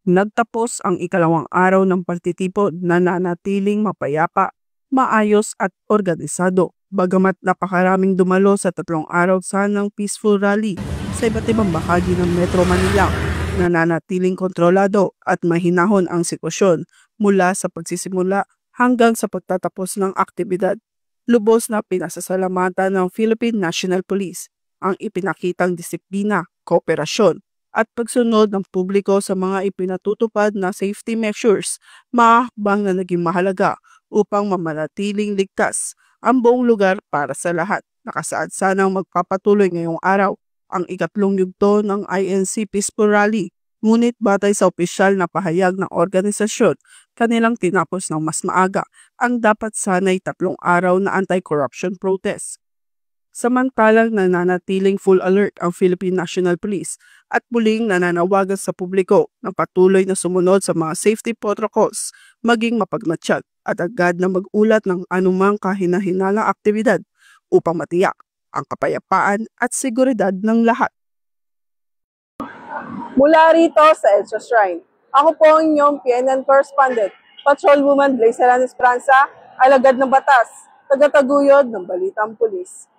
Nagtapos ang ikalawang araw ng pagtitipon na nanatiling mapayapa, maayos at organisado. Bagamat napakaraming dumalo sa 3 araw sanang peaceful rally sa iba't ibang bahagi ng Metro Manila, nananatiling kontrolado at mahinahon ang sitwasyon mula sa pagsisimula hanggang sa pagtatapos ng aktibidad. Lubos na pinasasalamatan ng Philippine National Police ang ipinakitang disiplina, kooperasyon at pagsunod ng publiko sa mga ipinatutupad na safety measures, mahakbang na naging mahalaga upang mamanatiling ligtas ang buong lugar para sa lahat. Nakasaad sanang magpapatuloy ngayong araw ang ikatlong yugto ng INC Peaceful Rally, ngunit batay sa opisyal na pahayag ng organisasyon, kanilang tinapos ng mas maaga ang dapat sanay 3 araw na anti-corruption protest. Samantalang nananatiling full alert ang Philippine National Police at muling nananawagan sa publiko na patuloy na sumunod sa mga safety protocols, maging mapagmatsyag at agad na mag-ulat ng anumang kahina-hinalang aktibidad upang matiyak ang kapayapaan at seguridad ng lahat. Mula rito sa EDSA Shrine, ako po ang inyong PNN correspondent, Patrolwoman Blaise Esperanza, alagad ng batas, tagataguyod ng Balitang Pulis.